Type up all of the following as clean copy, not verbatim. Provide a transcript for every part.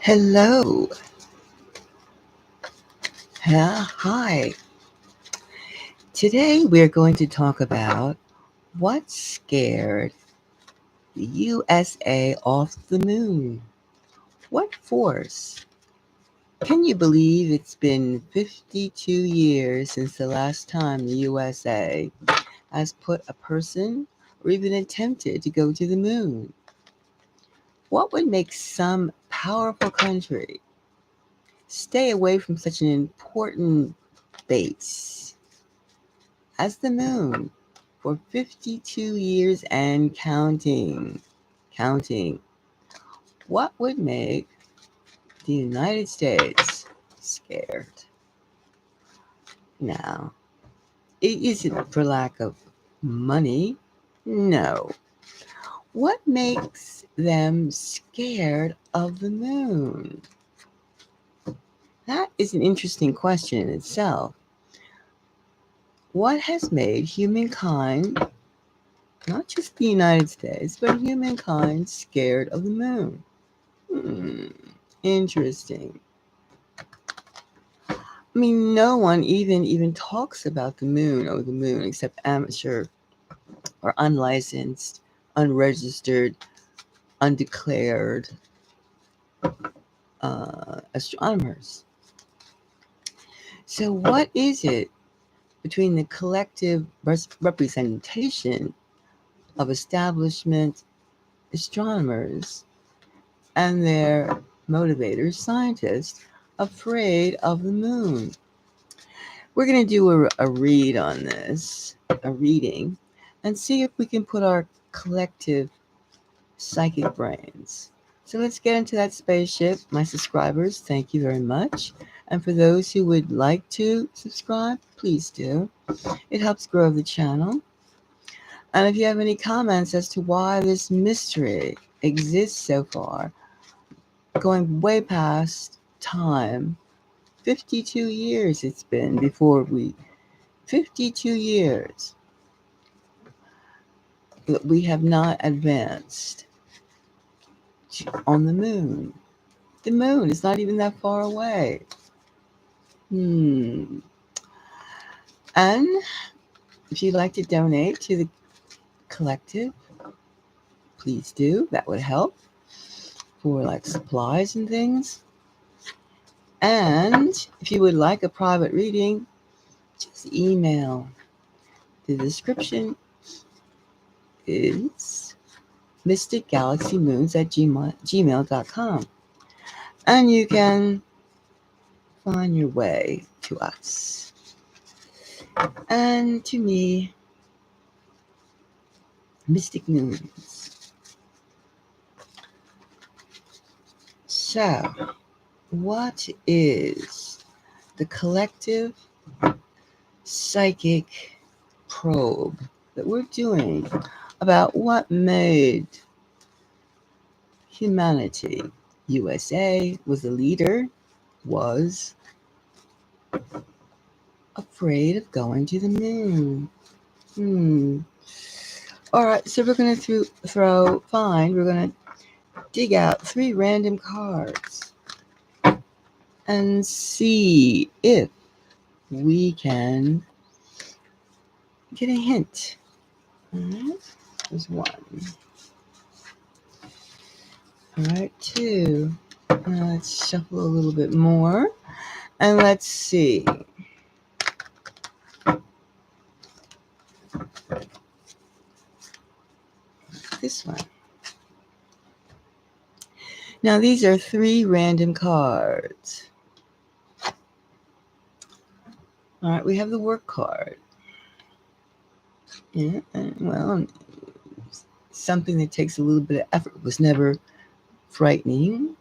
Hello. Hi. Today we're going to talk about what scared the USA off the moon. What force? Can you believe it's been 52 years since the last time the USA has put a person or even attempted to go to the moon? What would make some powerful country stay away from such an important base as the moon for 52 years and counting? Counting. What would make the United States scared? Now, it isn't for lack of money. No. What makes them scared of the moon? That is an interesting question in itself. What has made humankind, not just the United States, but humankind scared of the moon? Hmm, interesting. I mean, no one even talks about the moon or the moon except amateur or unlicensed, unregistered, undeclared astronomers. So, what is it between the collective representation of establishment astronomers and their motivators, scientists, afraid of the moon? We're going to do a read on this, a reading, and see if we can put our collective psychic brains. So let's get into that spaceship. My subscribers, thank you very much. And for those who would like to subscribe, please do. It helps grow the channel. And if you have any comments as to why this mystery exists so far, going way past time, 52 years it's been 52 years that we have not advanced on the moon. The moon is not even that far away. And if you'd like to donate to the collective, please do. That would help for like supplies and things. And if you would like a private reading, just email. The description is mysticgalaxymoons@gmail.com. And you can find your way to us. And to me, Mystic Moons. So, what is the collective psychic probe that we're doing about what made humanity? USA was a leader, was afraid of going to the moon. All right, so we're going to we're going to dig out 3 random cards and see if we can get a hint. All right, there's 1. All right, 2. Let's shuffle a little bit more and let's see. This one. Now, these are 3 random cards. All right, we have the work card. Yeah, well, something that takes a little bit of effort was never frightening.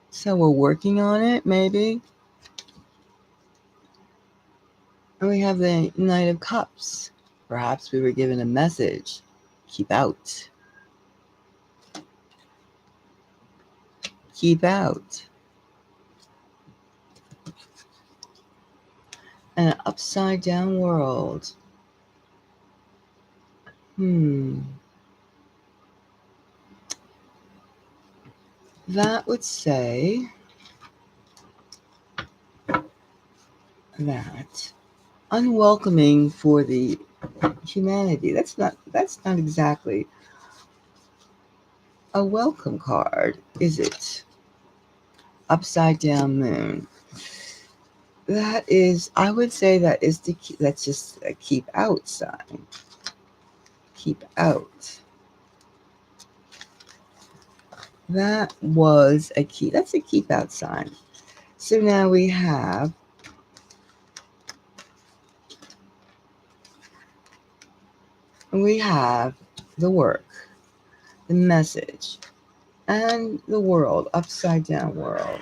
So we're working on it, maybe. And we have the Knight of Cups. Perhaps we were given a message. Keep out. Keep out. And an upside down world. that would say that unwelcoming for the humanity. That's not exactly a welcome card, is it? Upside down moon. That is, I would say that's just a keep out sign. Keep out. That was a key. That's a keep out sign. So now we have the work, the message, and the world, upside down world.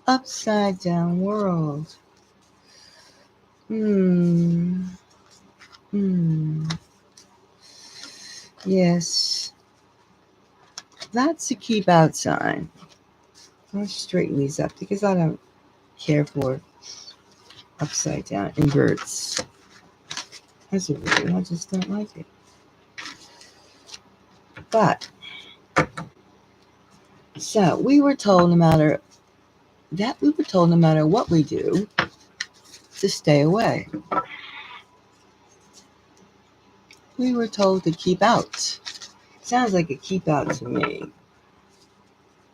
Upside down world. Hmm. Hmm. Yes. That's a keep out sign. I'll straighten these up because I don't care for upside down inverts. As a rule, I just don't like it. But so we were told no matter what we do to stay away. We were told to keep out. Sounds like a keep out to me.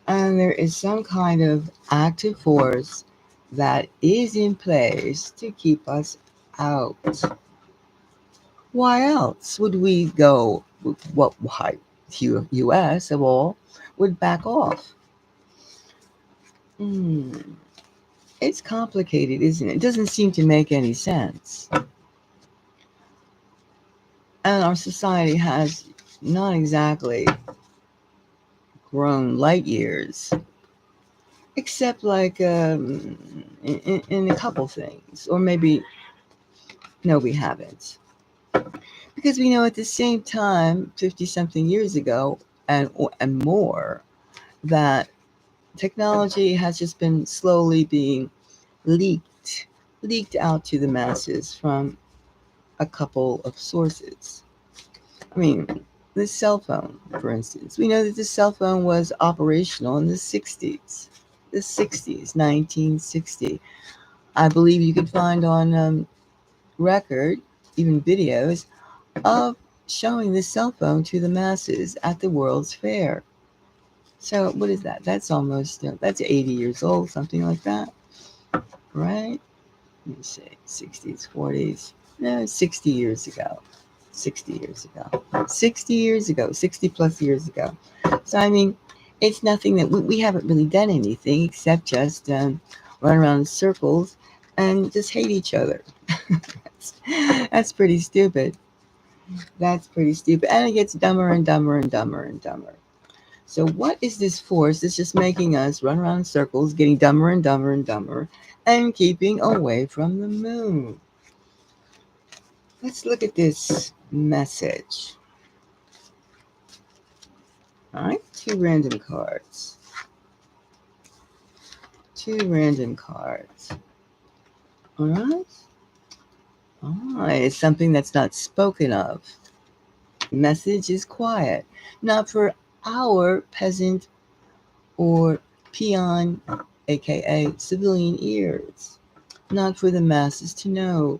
And there is some kind of active force that is in place to keep us out. Why else would we go? Why U.S. of all would back off? It's complicated, isn't it? It doesn't seem to make any sense. And our society has not exactly grown light years, except like in a couple things, or maybe no, we haven't, because we know at the same time, 50 something years ago and more, that technology has just been slowly being leaked out to the masses from a couple of sources. I mean, the cell phone, for instance. We know that the cell phone was operational in the 60s. The 60s, 1960. I believe you could find on record, even videos, of showing the cell phone to the masses at the World's Fair. So what is that? That's almost, that's 80 years old, something like that, right? Let me see, 60s, 40s, no, 60 years ago. 60 years ago. 60 years ago, 60 plus years ago. So, I mean, it's nothing that we haven't really done anything except just run around in circles and just hate each other. That's pretty stupid. That's pretty stupid. And it gets dumber and dumber and dumber and dumber. So, what is this force that's just making us run around in circles, getting dumber and dumber and dumber, and keeping away from the moon? Let's look at this message. All right, two random cards. All right. It's something that's not spoken of. Message is quiet, not for our peasant or peon, aka civilian ears, not for the masses to know.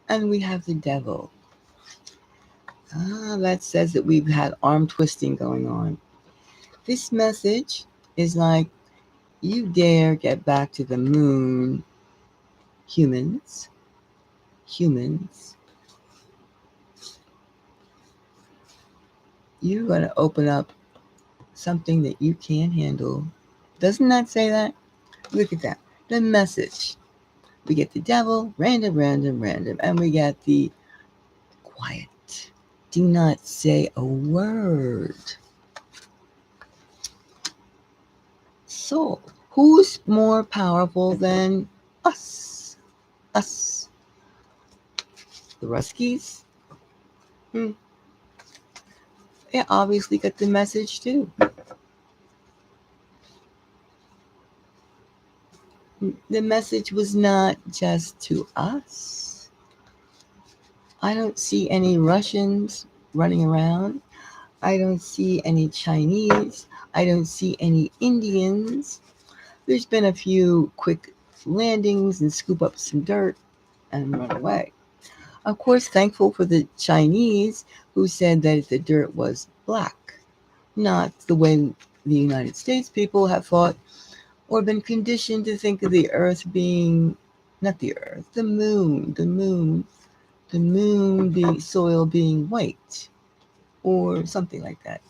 And we have the devil. That says that we've had arm twisting going on. This message is like, you dare get back to the moon, humans, you're going to open up something that you can't handle. Doesn't that say that? Look at that. The message. We get the devil, random, and we get the quiet. Do not say a word. So, who's more powerful than us? Us. The Ruskies? They obviously got the message too. The message was not just to us. I don't see any Russians running around. I don't see any Chinese. I don't see any Indians. There's been a few quick landings and scoop up some dirt and run away. Of course, thankful for the Chinese who said that the dirt was black, not the way the United States people have thought or been conditioned to think of the earth being, not the earth, the moon being, soil being white or something like that.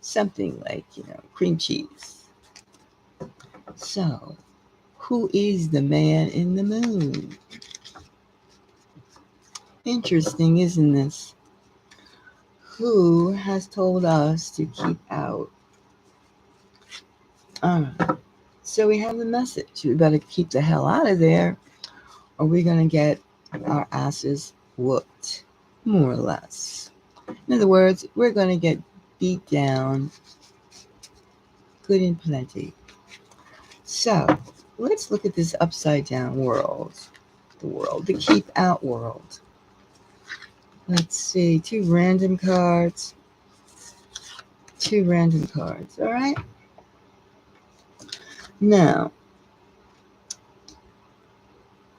Something like, cream cheese. So, who is the man in the moon? Interesting, isn't this? Who has told us to keep out? All right. So we have the message. We better keep the hell out of there, or we're going to get our asses whooped, more or less. In other words, we're going to get beat down good and plenty. So let's look at this upside down world. The keep out world. Let's see, two random cards. All right. Now,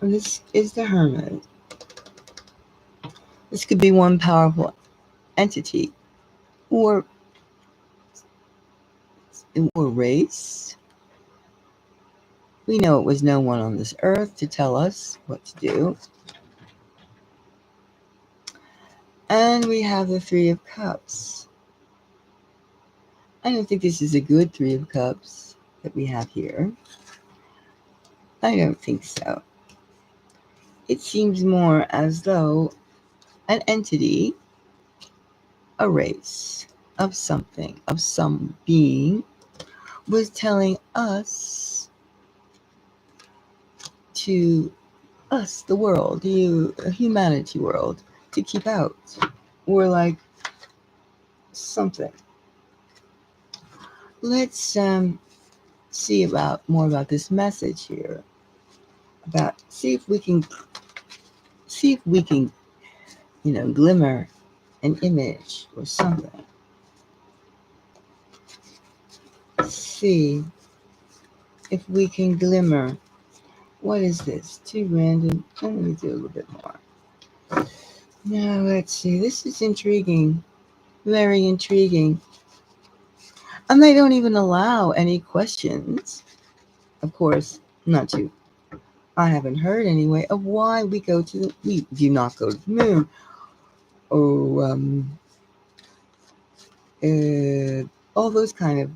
this is the Hermit. This could be one powerful entity or race. We know it was no one on this earth to tell us what to do. And we have the Three of Cups. I don't think this is a good Three of Cups that we have here. I don't think so. It seems more as though an entity, a race of something, of some being, was telling us, to us, the world, the humanity world, to keep out. Or like something. Let's see more about this message here. See if we can glimmer an image or something. See if we can glimmer. What is this? Too random. Let me do a little bit more. Now let's see. This is intriguing. Very intriguing. And they don't even allow any questions. Of course, not to. I haven't heard anyway of why we do not go to the moon. Or all those kind of,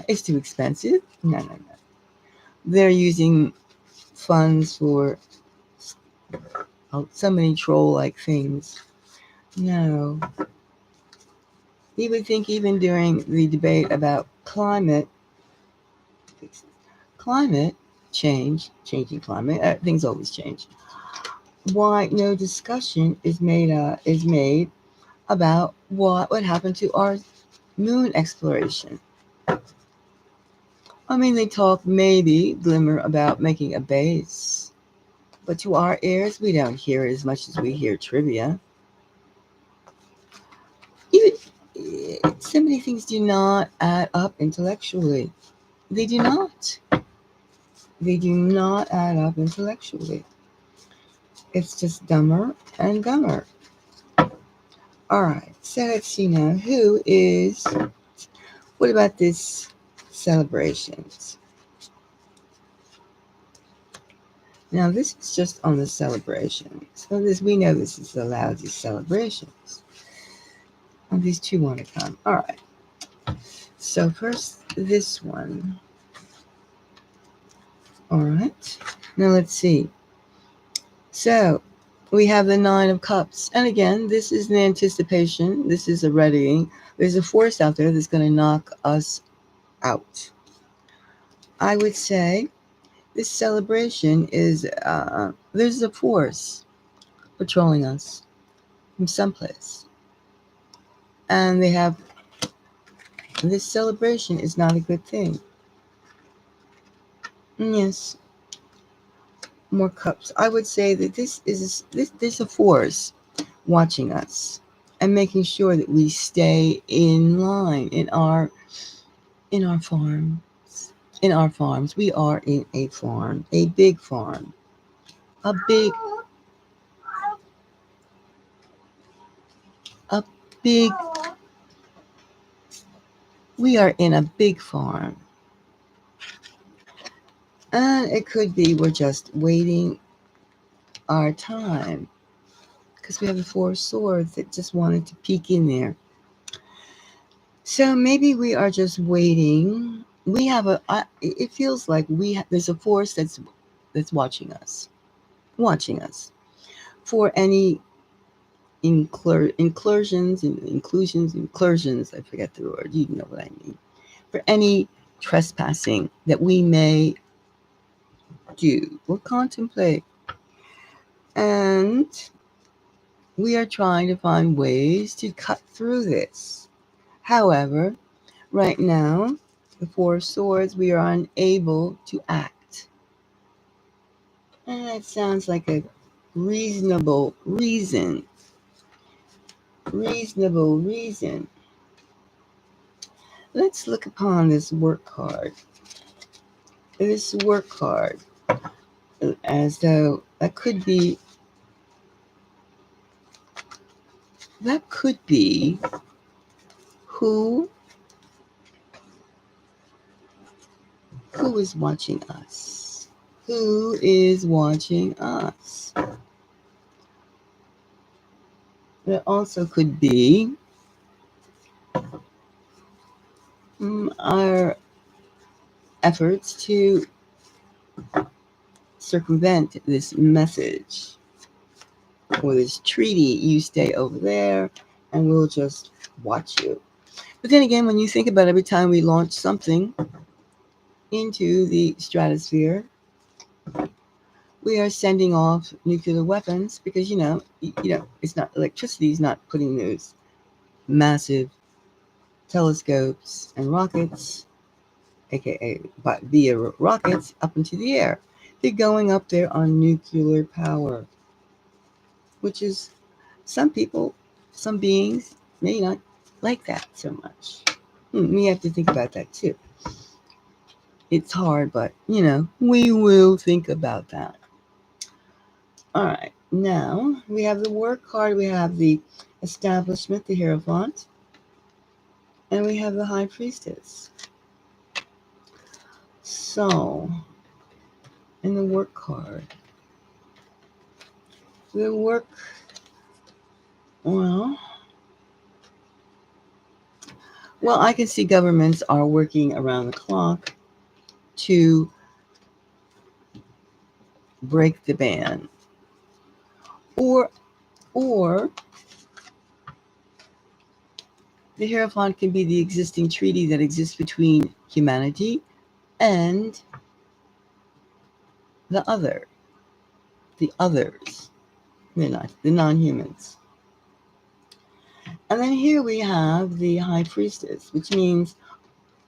it's too expensive. No. They're using funds for so many troll-like things. No. You would think even during the debate about climate change, changing climate, things always change. Why no discussion is made about what would happen to our moon exploration? I mean, they talk glimmer about making a base, but to our ears, we don't hear it as much as we hear trivia. Even so many things do not add up intellectually. They do not. They do not add up intellectually. It's just dumber and dumber. All right, so let's see now. What about this celebrations? Now, this is just on the celebrations. So we know this is the lousy celebrations. And these two want to come. All right. So first, this one. All right. Now, let's see. So we have the Nine of Cups. And again, this is an anticipation. This is a readying. There's a force out there that's going to knock us out. I would say this celebration is, there's a force patrolling us from someplace. And this celebration is not a good thing. Yes, more cups. I would say that there's a force watching us and making sure that we stay in line in our farm. In our farms, we are in a farm, a big farm, a big, a big. We are in a big farm, and it could be we're just waiting our time because we have the four swords that just wanted to peek in there. So maybe we are just waiting. We have a. It feels like there's a force that's watching us for any inclusions. I forget the word. You know what I mean. For any trespassing that we may do or contemplate, and we are trying to find ways to cut through this. However, right now, the Four of Swords, we are unable to act. And that sounds like a reasonable reason. Reasonable reason. Let's look upon this work card. This work card, as though that could be who who is watching us. Who is watching us? There also could be our efforts to circumvent this message or this treaty. You stay over there and we'll just watch you. But then again, when you think about every time we launch something into the stratosphere, we are sending off nuclear weapons because it's not electricity is not putting those massive telescopes and rockets, aka via rockets, up into the air. They're going up there on nuclear power, which is some people, some beings may not like that so much. We have to think about that too. It's hard, but we will think about that. All right, now we have the work card, we have the establishment, the Hierophant, and we have the High Priestess. So, in the work card, the work, well, I can see governments are working around the clock to break the ban, or the Hierophant can be the existing treaty that exists between humanity and the others, the non-humans. And then here we have the High Priestess, which means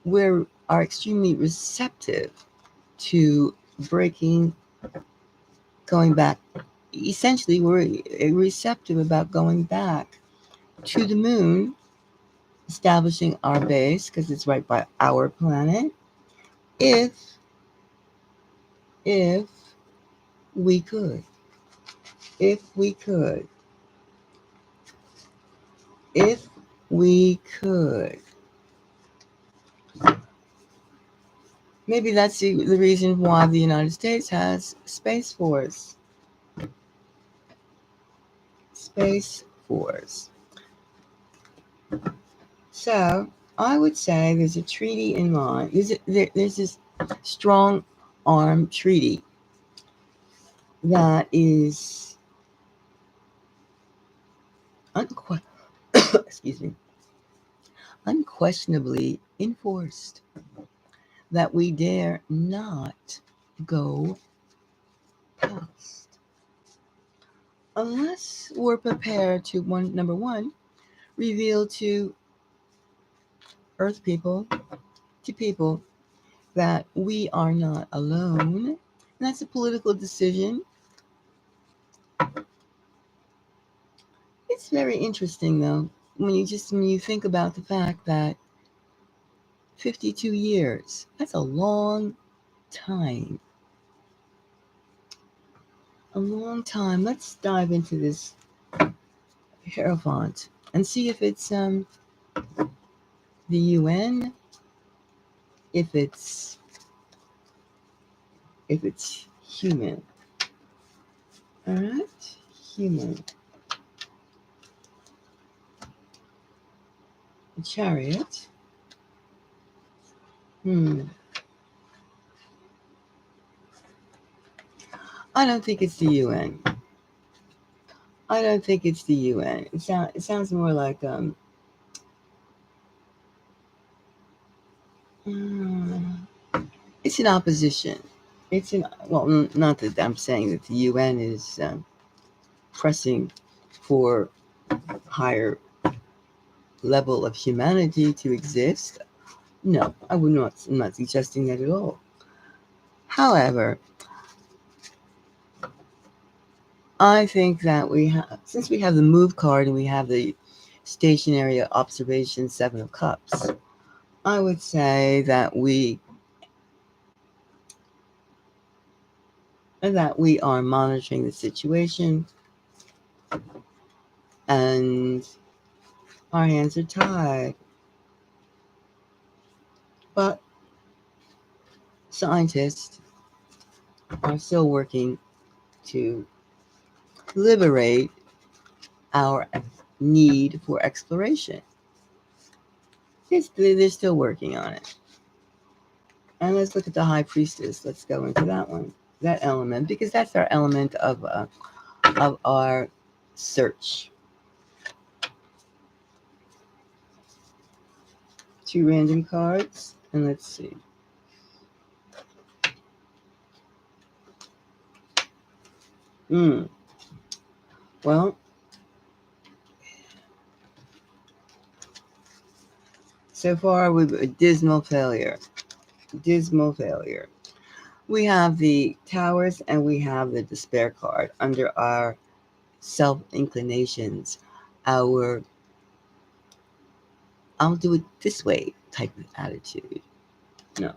we are extremely receptive to going back. Essentially, we're receptive about going back to the moon, establishing our base because it's right by our planet. If we could, if we could, if we could. Maybe that's the reason why the United States has Space Force. Space Force. So I would say there's a treaty in mind. There's this strong arm treaty that is excuse me, unquestionably enforced, that we dare not go past unless we're prepared to number one, reveal to Earth people, to people, that we are not alone. And that's a political decision. It's very interesting, though, when you think about the fact that 52 years, that's a long time. A long time. Let's dive into this Hierophant and see if it's the UN, if it's human. All right, human. A chariot. I don't think it's the UN. I don't think it's the UN. It sounds more like it's an opposition. It's an well, not that I'm saying that the UN is pressing for higher level of humanity to exist. No, I would not. I'm not suggesting that at all. However, I think that since we have the move card and we have the stationary observation 7 of cups, I would say that we are monitoring the situation and our hands are tied. But scientists are still working to liberate our need for exploration. They're still working on it. And let's look at the High Priestess. Let's go into that one, that element, because that's our element of our search. 2 random cards, and let's see. Well, so far we've a dismal failure. Dismal failure. We have the Towers and we have the Despair card under our self-inclinations, our I'll do it this way type of attitude. No.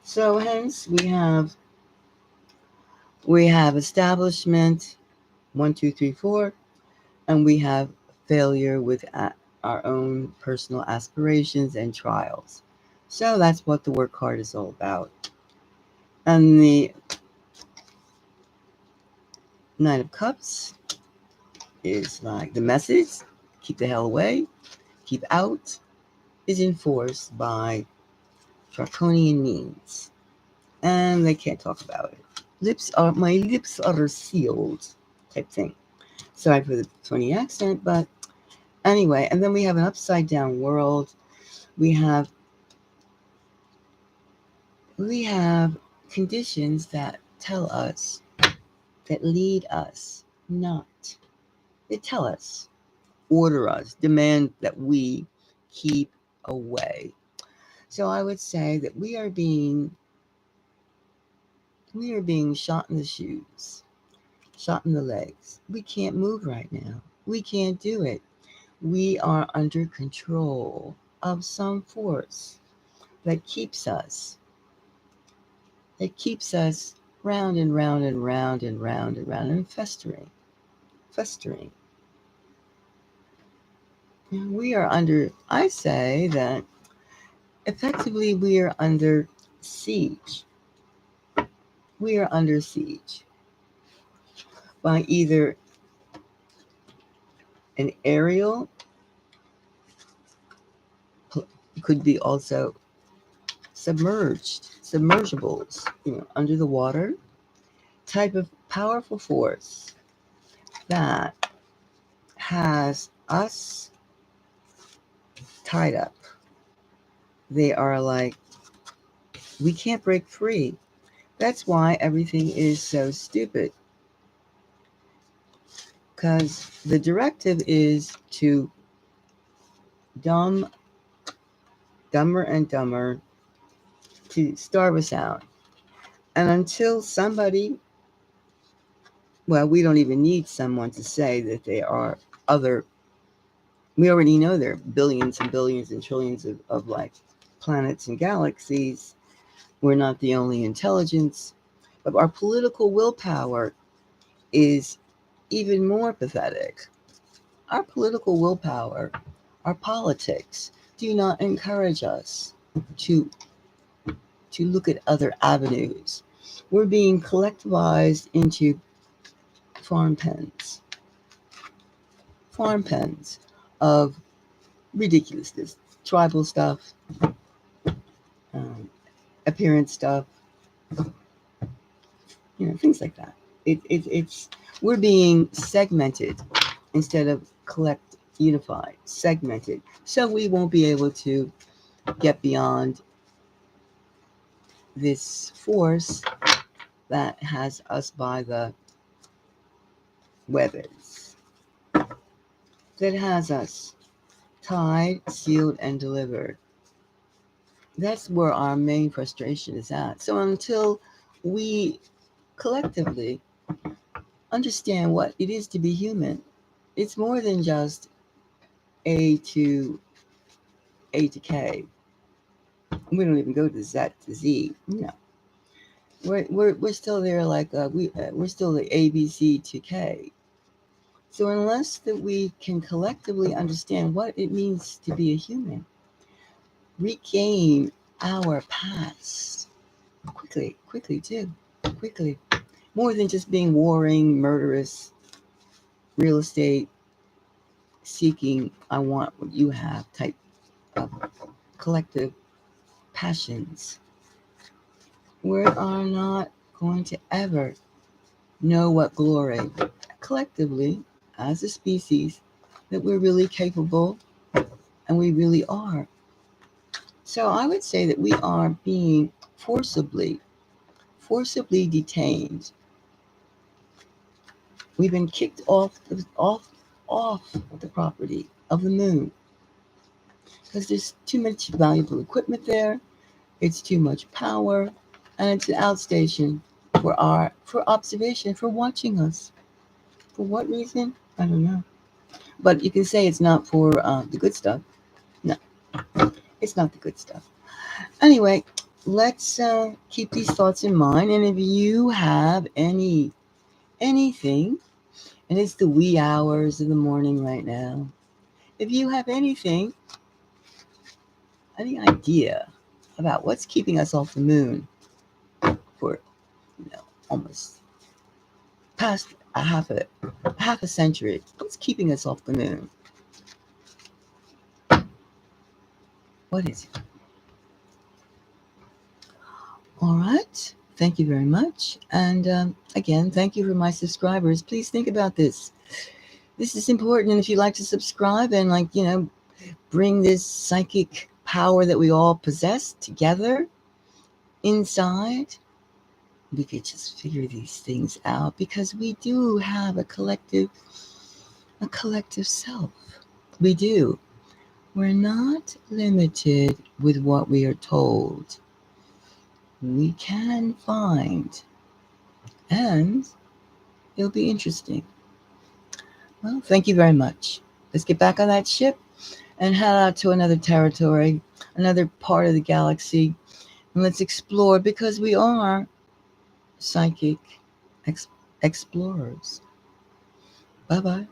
So hence we have establishment 1, 2, 3, 4, and we have failure with our own personal aspirations and trials. So that's what the work card is all about. And the Knight of Cups is like the message, keep the hell away, keep out, is enforced by draconian means. And they can't talk about it. My lips are sealed type thing. Sorry for the funny accent, but anyway, and then we have an upside down world. We have conditions that tell us, that lead us not. They tell us, order us, demand that we keep away. So I would say that we are being shot in the shoes, shot in the legs. We can't move right now. We can't do it. We are under control of some force that keeps us round and round and round and round and round and festering. We are under, I say that effectively we are under siege. We are under siege by either an aerial, could be also submersibles, under the water, type of powerful force that has us tied up. They are like, we can't break free. That's why everything is so stupid. Because the directive is to dumber and dumber to starve us out. And until somebody, well, we don't even need someone to say that they are other. We already know there are billions and billions and trillions of like planets and galaxies. We're not the only intelligence. But our political willpower is even more pathetic. Our political willpower, our politics, do not encourage us to look at other avenues. We're being collectivized into farm pens, farm pens of ridiculousness, tribal stuff, um, appearance stuff, things like that. It's we're being segmented instead of unified, segmented. So we won't be able to get beyond this force that has us by the wethers, that has us tied, sealed, and delivered. That's where our main frustration is at. So until we collectively understand what it is to be human, it's more than just A to K. We don't even go to Z to Z. No, we're still there like we're still the A B C to K. So unless that we can collectively understand what it means to be a human, regain our past quickly too, quickly, more than just being warring, murderous, real estate seeking, I want what you have type of collective passions. We are not going to ever know what glory collectively as a species that we're really capable and we really are. So I would say that we are being forcibly detained. We've been kicked off the property of the moon because there's too much valuable equipment there. It's too much power, and it's an outstation for observation, for watching us. For what reason? I don't know. But you can say it's not for the good stuff. No, it's not the good stuff. Anyway, let's keep these thoughts in mind. And if you have anything, and it's the wee hours of the morning right now, if you have any idea about what's keeping us off the moon for almost past a half a century, what's keeping us off the moon? What is it? All right. Thank you very much. And again, thank you for my subscribers. Please think about this. This is important. And if you'd like to subscribe and bring this psychic power that we all possess together inside, we could just figure these things out because we do have a collective self. We do. We're not limited with what we are told. We can find, and it'll be interesting. Well, thank you very much. Let's get back on that ship and head out to another territory, another part of the galaxy, and let's explore because we are psychic explorers. Bye-bye.